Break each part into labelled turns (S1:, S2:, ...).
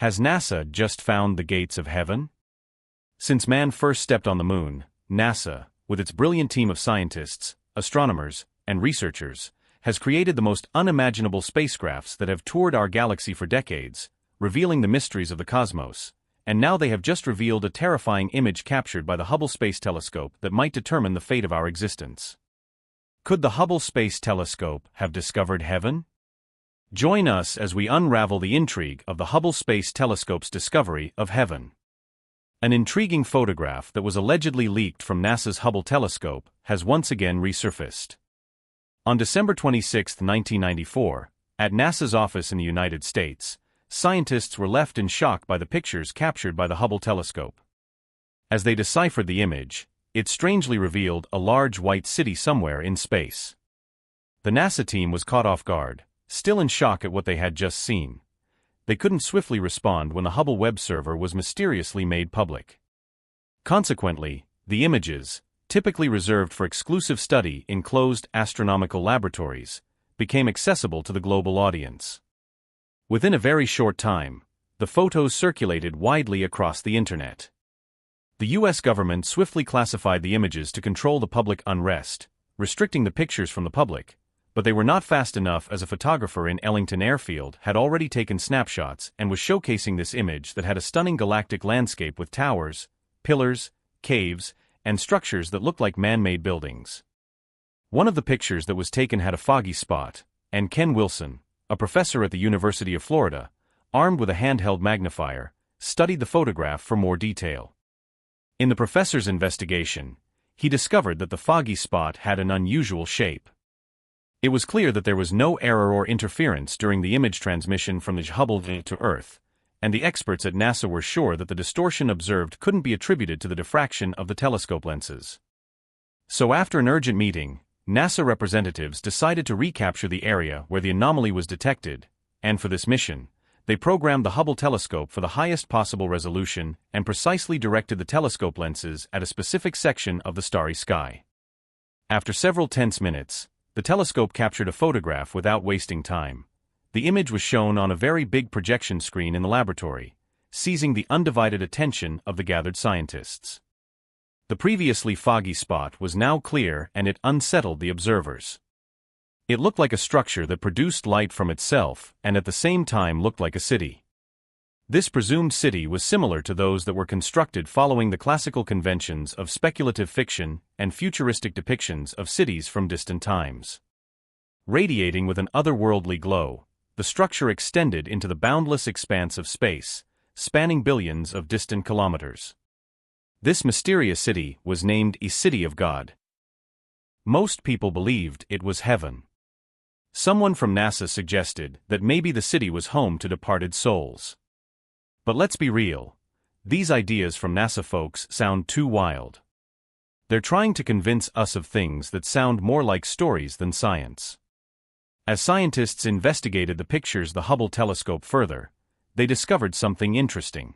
S1: Has NASA just found the gates of heaven? Since man first stepped on the moon, NASA, with its brilliant team of scientists, astronomers, and researchers, has created the most unimaginable spacecrafts that have toured our galaxy for decades, revealing the mysteries of the cosmos, and now they have just revealed a terrifying image captured by the Hubble Space Telescope that might determine the fate of our existence. Could the Hubble Space Telescope have discovered heaven? Join us as we unravel the intrigue of the Hubble Space Telescope's discovery of heaven. An intriguing photograph that was allegedly leaked from NASA's Hubble telescope has once again resurfaced. On December 26, 1994, at NASA's office in the United States, scientists were left in shock by the pictures captured by the Hubble telescope. As they deciphered the image, it strangely revealed a large white city somewhere in space. The NASA team was caught off guard, still in shock at what they had just seen. They couldn't swiftly respond when the Hubble web server was mysteriously made public. Consequently, the images, typically reserved for exclusive study in closed astronomical laboratories, became accessible to the global audience. Within a very short time, the photos circulated widely across the internet. The US government swiftly classified the images to control the public unrest, restricting the pictures from the public, but they were not fast enough as a photographer in Ellington Airfield had already taken snapshots and was showcasing this image that had a stunning galactic landscape with towers, pillars, caves, and structures that looked like man-made buildings. One of the pictures that was taken had a foggy spot, and Ken Wilson, a professor at the University of Florida, armed with a handheld magnifier, studied the photograph for more detail. In the professor's investigation, he discovered that the foggy spot had an unusual shape. It was clear that there was no error or interference during the image transmission from the Hubble to Earth, and the experts at NASA were sure that the distortion observed couldn't be attributed to the diffraction of the telescope lenses. So after an urgent meeting, NASA representatives decided to recapture the area where the anomaly was detected, and for this mission, they programmed the Hubble telescope for the highest possible resolution and precisely directed the telescope lenses at a specific section of the starry sky. After several tense minutes, the telescope captured a photograph without wasting time. The image was shown on a very big projection screen in the laboratory, seizing the undivided attention of the gathered scientists. The previously foggy spot was now clear and it unsettled the observers. It looked like a structure that produced light from itself and at the same time looked like a city. This presumed city was similar to those that were constructed following the classical conventions of speculative fiction and futuristic depictions of cities from distant times. Radiating with an otherworldly glow, the structure extended into the boundless expanse of space, spanning billions of distant kilometers. This mysterious city was named a City of God. Most people believed it was heaven. Someone from NASA suggested that maybe the city was home to departed souls. But let's be real, these ideas from NASA folks sound too wild. They're trying to convince us of things that sound more like stories than science. As scientists investigated the pictures the Hubble telescope further, they discovered something interesting.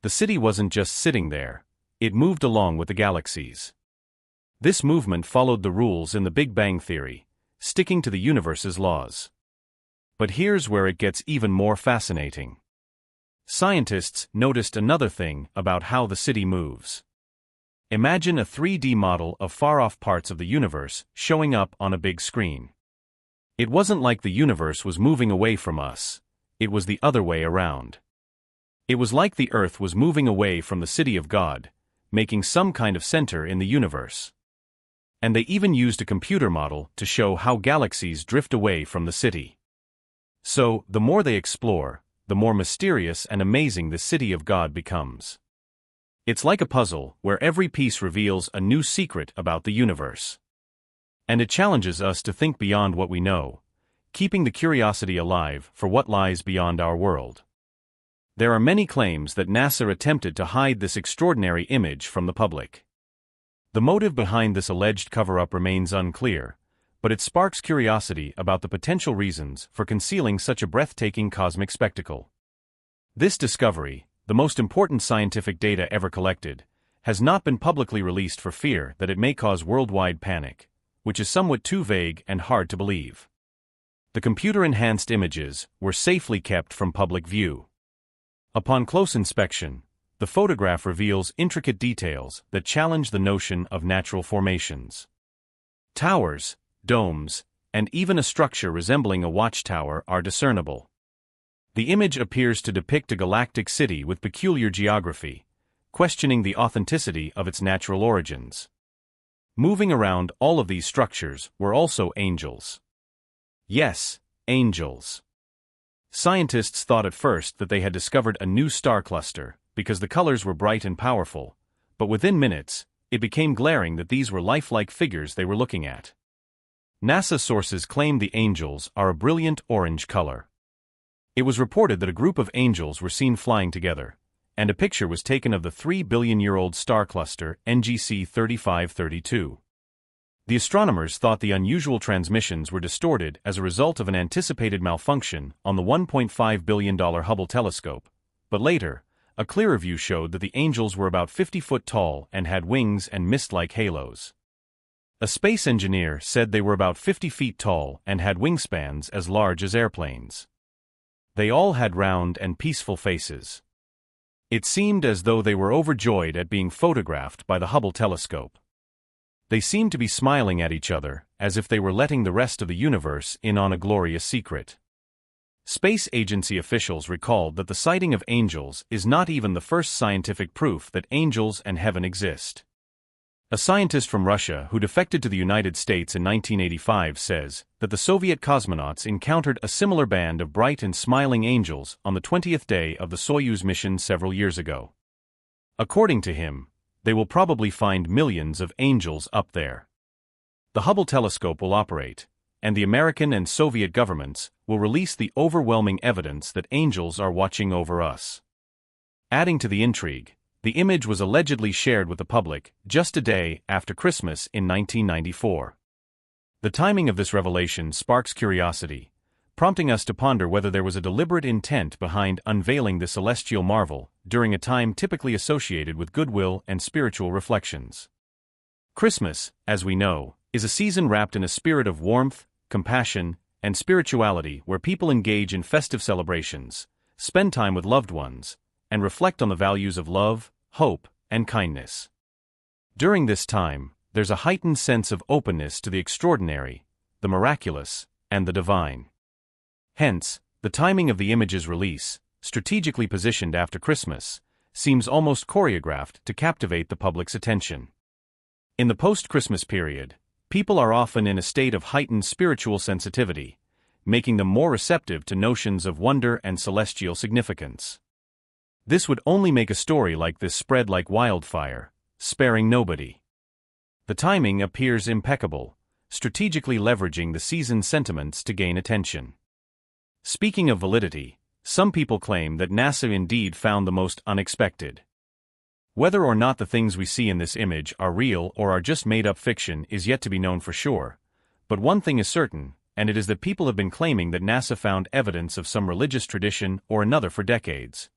S1: The city wasn't just sitting there, it moved along with the galaxies. This movement followed the rules in the Big Bang theory, sticking to the universe's laws. But here's where it gets even more fascinating. Scientists noticed another thing about how the city moves. Imagine a 3D model of far-off parts of the universe showing up on a big screen. It wasn't like the universe was moving away from us, it was the other way around. It was like the Earth was moving away from the City of God, making some kind of center in the universe. And they even used a computer model to show how galaxies drift away from the city. So, the more they explore, the more mysterious and amazing the City of God becomes. It's like a puzzle where every piece reveals a new secret about the universe. And it challenges us to think beyond what we know, keeping the curiosity alive for what lies beyond our world. There are many claims that NASA attempted to hide this extraordinary image from the public. The motive behind this alleged cover-up remains unclear, but it sparks curiosity about the potential reasons for concealing such a breathtaking cosmic spectacle. This discovery, the most important scientific data ever collected, has not been publicly released for fear that it may cause worldwide panic, which is somewhat too vague and hard to believe. The computer-enhanced images were safely kept from public view. Upon close inspection, the photograph reveals intricate details that challenge the notion of natural formations. Towers, domes, and even a structure resembling a watchtower are discernible. The image appears to depict a galactic city with peculiar geography, questioning the authenticity of its natural origins. Moving around all of these structures were also angels. Yes, angels. Scientists thought at first that they had discovered a new star cluster, because the colors were bright and powerful, but within minutes, it became glaring that these were lifelike figures they were looking at. NASA sources claim the angels are a brilliant orange color. It was reported that a group of angels were seen flying together, and a picture was taken of the 3-billion-year-old star cluster NGC 3532. The astronomers thought the unusual transmissions were distorted as a result of an anticipated malfunction on the $1.5 billion Hubble telescope, but later, a clearer view showed that the angels were about 50 foot tall and had wings and mist-like halos. A space engineer said they were about 50 feet tall and had wingspans as large as airplanes. They all had round and peaceful faces. It seemed as though they were overjoyed at being photographed by the Hubble telescope. They seemed to be smiling at each other, as if they were letting the rest of the universe in on a glorious secret. Space agency officials recalled that the sighting of angels is not even the first scientific proof that angels and heaven exist. A scientist from Russia who defected to the United States in 1985 says that the Soviet cosmonauts encountered a similar band of bright and smiling angels on the 20th day of the Soyuz mission several years ago. According to him, they will probably find millions of angels up there. The Hubble telescope will operate, and the American and Soviet governments will release the overwhelming evidence that angels are watching over us. Adding to the intrigue, the image was allegedly shared with the public just a day after Christmas in 1994. The timing of this revelation sparks curiosity, prompting us to ponder whether there was a deliberate intent behind unveiling the celestial marvel during a time typically associated with goodwill and spiritual reflections. Christmas, as we know, is a season wrapped in a spirit of warmth, compassion, and spirituality where people engage in festive celebrations, spend time with loved ones, and reflect on the values of love, hope, and kindness. During this time, there's a heightened sense of openness to the extraordinary, the miraculous, and the divine. Hence, the timing of the image's release, strategically positioned after Christmas, seems almost choreographed to captivate the public's attention. In the post-Christmas period, people are often in a state of heightened spiritual sensitivity, making them more receptive to notions of wonder and celestial significance. This would only make a story like this spread like wildfire, sparing nobody. The timing appears impeccable, strategically leveraging the season's sentiments to gain attention. Speaking of validity, some people claim that NASA indeed found the most unexpected. Whether or not the things we see in this image are real or are just made-up fiction is yet to be known for sure, but one thing is certain, and it is that people have been claiming that NASA found evidence of some religious tradition or another for decades.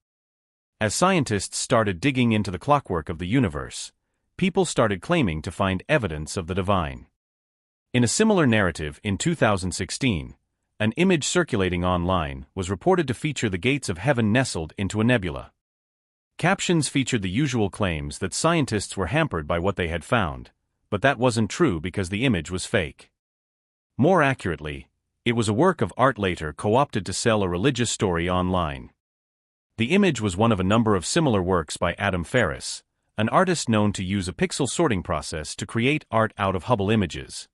S1: As scientists started digging into the clockwork of the universe, people started claiming to find evidence of the divine. In a similar narrative in 2016, an image circulating online was reported to feature the gates of heaven nestled into a nebula. Captions featured the usual claims that scientists were hampered by what they had found, but that wasn't true because the image was fake. More accurately, it was a work of art later co-opted to sell a religious story online. The image was one of a number of similar works by Adam Ferris, an artist known to use a pixel sorting process to create art out of Hubble images.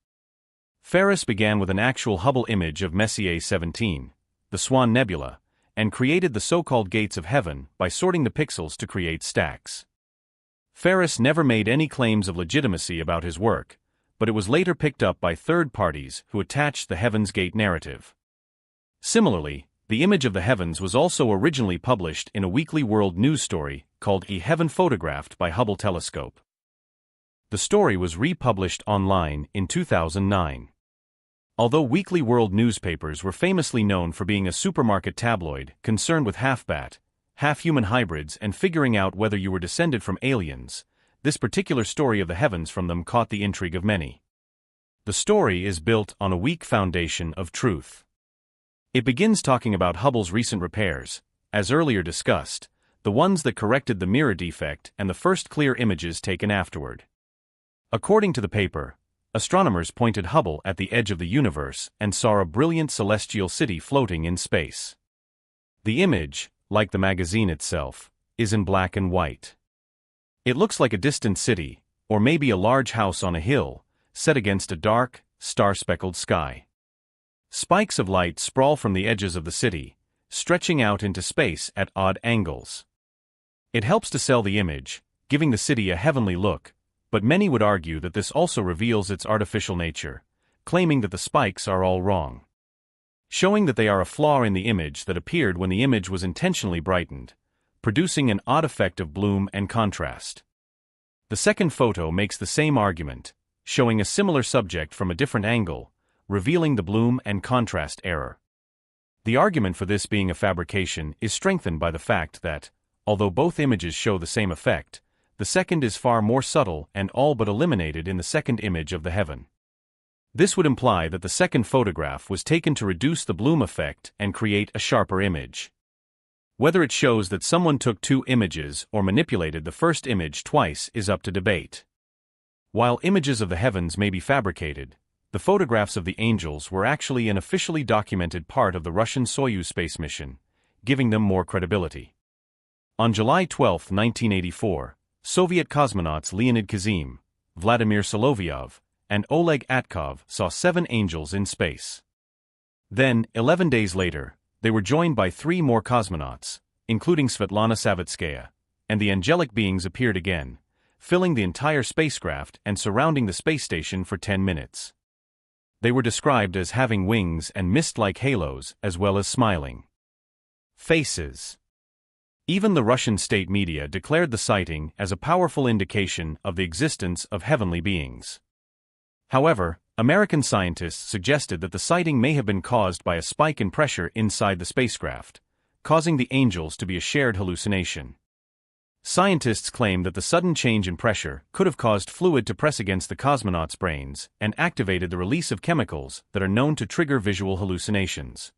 S1: Ferris began with an actual Hubble image of Messier 17, the Swan Nebula, and created the so-called gates of heaven by sorting the pixels to create stacks. Ferris never made any claims of legitimacy about his work, but it was later picked up by third parties who attached the Heaven's Gate narrative. Similarly, the image of the heavens was also originally published in a weekly world news story called A Heaven Photographed by Hubble Telescope. The story was republished online in 2009. Although weekly world newspapers were famously known for being a supermarket tabloid concerned with half-bat, half-human hybrids and figuring out whether you were descended from aliens, this particular story of the heavens from them caught the intrigue of many. The story is built on a weak foundation of truth. It begins talking about Hubble's recent repairs, as earlier discussed, the ones that corrected the mirror defect and the first clear images taken afterward. According to the paper, astronomers pointed Hubble at the edge of the universe and saw a brilliant celestial city floating in space. The image, like the magazine itself, is in black and white. It looks like a distant city, or maybe a large house on a hill, set against a dark, star-speckled sky. Spikes of light sprawl from the edges of the city, stretching out into space at odd angles. It helps to sell the image, giving the city a heavenly look, but many would argue that this also reveals its artificial nature, claiming that the spikes are all wrong. Showing that they are a flaw in the image that appeared when the image was intentionally brightened, producing an odd effect of bloom and contrast. The second photo makes the same argument, showing a similar subject from a different angle, revealing the bloom and contrast error. The argument for this being a fabrication is strengthened by the fact that, although both images show the same effect, the second is far more subtle and all but eliminated in the second image of the heaven. This would imply that the second photograph was taken to reduce the bloom effect and create a sharper image. Whether it shows that someone took two images or manipulated the first image twice is up to debate. While images of the heavens may be fabricated, the photographs of the angels were actually an officially documented part of the Russian Soyuz space mission, giving them more credibility. On July 12, 1984, Soviet cosmonauts Leonid Kazym, Vladimir Solovyov, and Oleg Atkov saw 7 angels in space. Then, 11 days later, they were joined by 3 more cosmonauts, including Svetlana Savitskaya, and the angelic beings appeared again, filling the entire spacecraft and surrounding the space station for 10 minutes. They were described as having wings and mist-like halos as well as smiling faces. Even the Russian state media declared the sighting as a powerful indication of the existence of heavenly beings. However, American scientists suggested that the sighting may have been caused by a spike in pressure inside the spacecraft, causing the angels to be a shared hallucination. Scientists claim that the sudden change in pressure could have caused fluid to press against the cosmonauts' brains and activated the release of chemicals that are known to trigger visual hallucinations.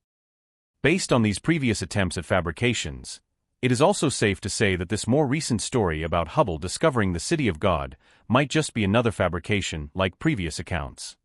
S1: Based on these previous attempts at fabrications, it is also safe to say that this more recent story about Hubble discovering the City of God might just be another fabrication like previous accounts.